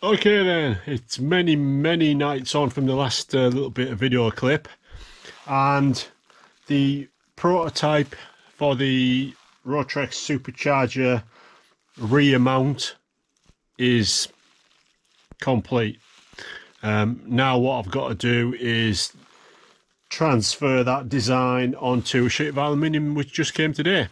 Okay then, it's many nights on from the last little bit of video clip, and the prototype for the Rotrex supercharger rear mount is complete. Now what I've got to do is transfer that design onto a sheet of aluminium which just came today.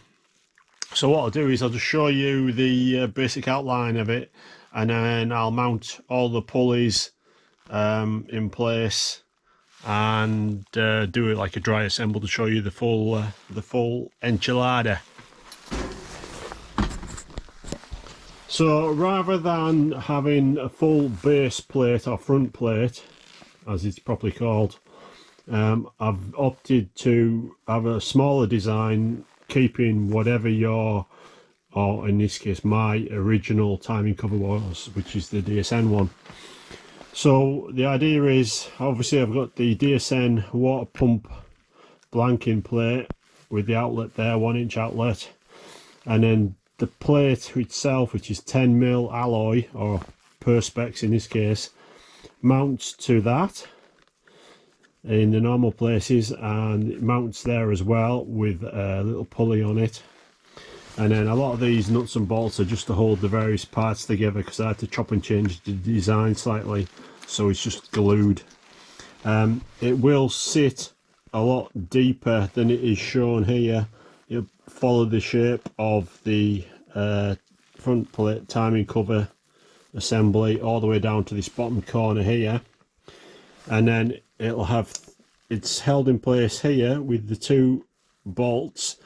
So what I'll do is I'll just show you the basic outline of it, and then I'll mount all the pulleys in place and do it like a dry assemble to show you the full enchilada. So rather than having a full base plate or front plate, as it's properly called, I've opted to have a smaller design, keeping whatever your, or in this case my original timing cover was, which is the DSN one. So the idea is, obviously I've got the DSN water pump blanking plate with the outlet there, 1-inch outlet, and then the plate itself, which is 10mm alloy or perspex in this case, mounts to that in the normal places, and it mounts there as well with a little pulley on it. And then a lot of these nuts and bolts are just to hold the various parts together, because I had to chop and change the design slightly, so it's just glued. It will sit a lot deeper than it is shown here. It'll follow the shape of the front plate timing cover assembly all the way down to this bottom corner here, and then it's held in place here with the two bolts.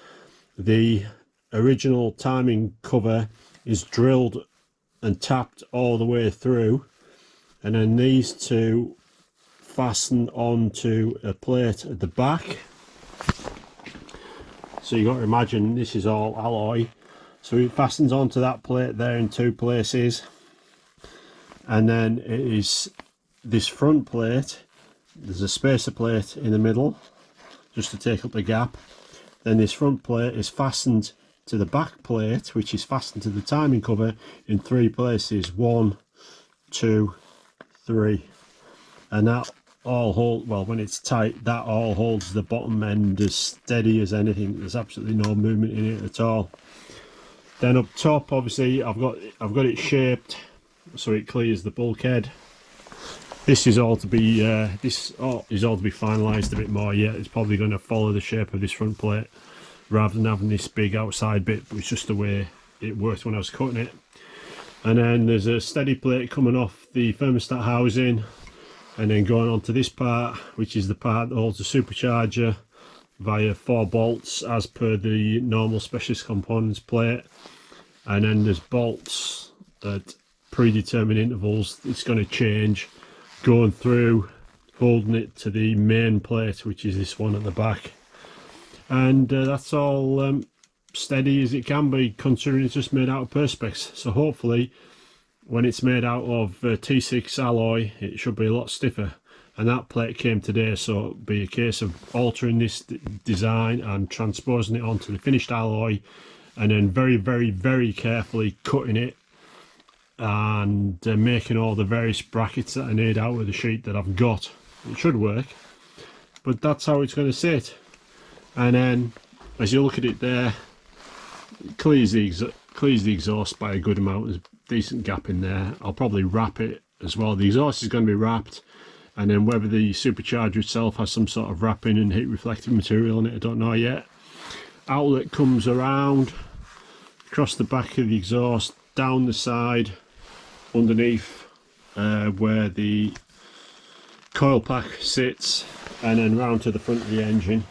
The original timing cover is drilled and tapped all the way through, and then these two fasten onto a plate at the back. So you've got to imagine this is all alloy, so it fastens onto that plate there in two places, and then it is this front plate. There's a spacer plate in the middle just to take up the gap. Then this front plate is fastened to the back plate, which is fastened to the timing cover in three places: 1, 2, 3, and that all hold, well, when it's tight, that all holds the bottom end as steady as anything. There's absolutely no movement in it at all. Then up top, obviously I've got it shaped so it clears the bulkhead. This is all to be finalised a bit more yet. It's probably going to follow the shape of this front plate rather than having this big outside bit, but it's just the way it worked when I was cutting it. And then there's a steady plate coming off the thermostat housing, and then going on to this part, which is the part that holds the supercharger via 4 bolts as per the normal specialist components plate. And then there's bolts at predetermined intervals. It's going to change, going through, holding it to the main plate, which is this one at the back. And that's all steady as it can be, considering it's just made out of perspex. So hopefully when it's made out of T6 alloy, it should be a lot stiffer. And that plate came today, so it'll be a case of altering this design and transposing it onto the finished alloy, and then very carefully cutting it and making all the various brackets that I need out of the sheet that I've got. It should work, but that's how it's going to sit. And then as you look at it there, it clears the exhaust by a good amount. There's a decent gap in there. I'll probably wrap it as well. The exhaust is going to be wrapped, and then whether the supercharger itself has some sort of wrapping and heat reflective material in it, I don't know yet. Outlet comes around across the back of the exhaust, down the side underneath where the coil pack sits, and then round to the front of the engine.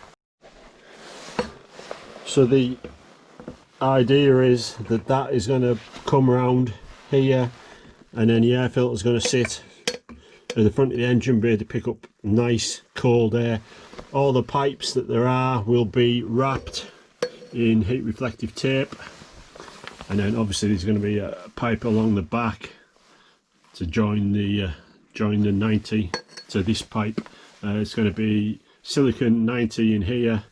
So the idea is that that is going to come round here, and then the air filter is going to sit at the front of the engine bay to pick up nice cold air. All the pipes that there are will be wrapped in heat reflective tape, and then obviously there's going to be a pipe along the back to join the 90 to this pipe. It's going to be silicon 90 in here,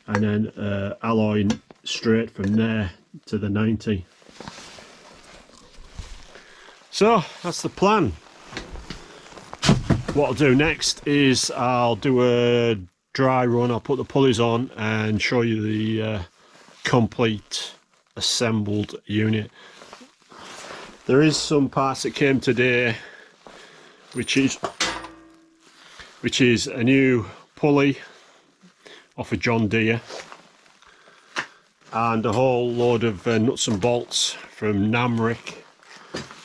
and then alloy straight from there to the 90. So that's the plan. What I'll do next is I'll do a dry run. I'll put the pulleys on and show you the complete assembled unit. There is some parts that came today, which is a new pulley off a John Deere, and a whole load of nuts and bolts from Namrick,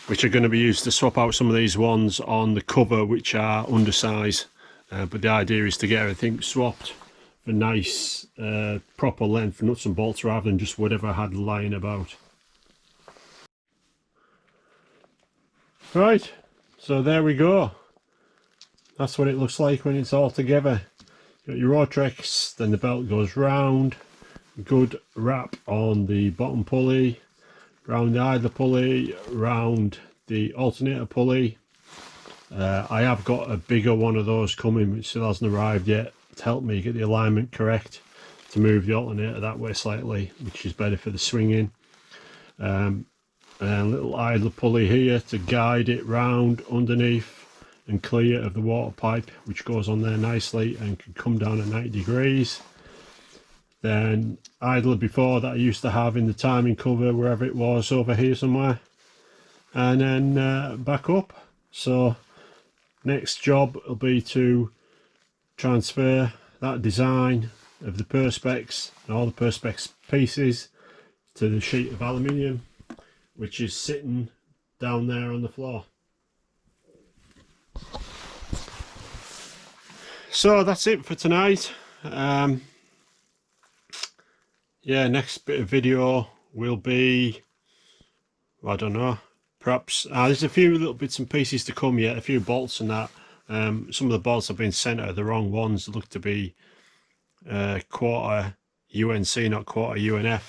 which are going to be used to swap out some of these ones on the cover which are undersize, but the idea is to get everything swapped for nice proper length nuts and bolts rather than just whatever I had lying about. Right, so there we go. That's what it looks like when it's all together. Got your Rotrex, then the belt goes round, good wrap on the bottom pulley, round the idler pulley, round the alternator pulley. I have got a bigger one of those coming which still hasn't arrived yet to help me get the alignment correct, to move the alternator that way slightly, which is better for the swinging. And a little idler pulley here to guide it round underneath and clear of the water pipe, which goes on there nicely and can come down at 90 degrees. Then idler before that I used to have in the timing cover, wherever it was, over here somewhere, and then back up. So next job will be to transfer that design of the perspex and all the perspex pieces to the sheet of aluminium which is sitting down there on the floor. So that's it for tonight. Yeah, next bit of video will be, I don't know, perhaps there's a few little bits and pieces to come yet, a few bolts and that. Some of the bolts have been sent out, the wrong ones. They look to be quarter UNC, not quarter UNF,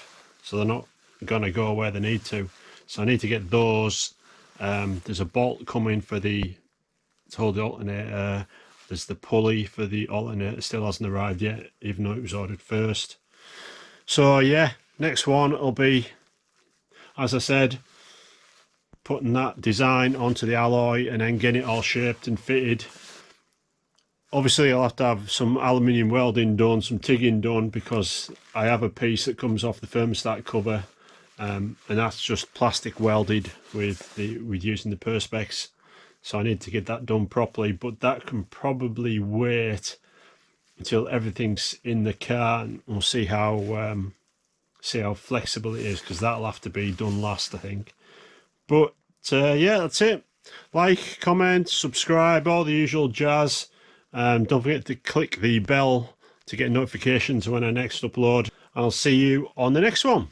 so they're not gonna go where they need to. So I need to get those. There's a bolt coming for to hold the alternator. There's the pulley for the alternator, still hasn't arrived yet, even though it was ordered first. So yeah, next one will be, as I said, putting that design onto the alloy and then getting it all shaped and fitted. Obviously I'll have to have some aluminium welding done, some tigging done, because I have a piece that comes off the thermostat cover, and that's just plastic welded with using the perspex. So I need to get that done properly, but that can probably wait until everything's in the car, and we'll see how flexible it is, because that'll have to be done last, I think. But yeah, that's it. Like, comment, subscribe, all the usual jazz. Don't forget to click the bell to get notifications when I next upload. I'll see you on the next one.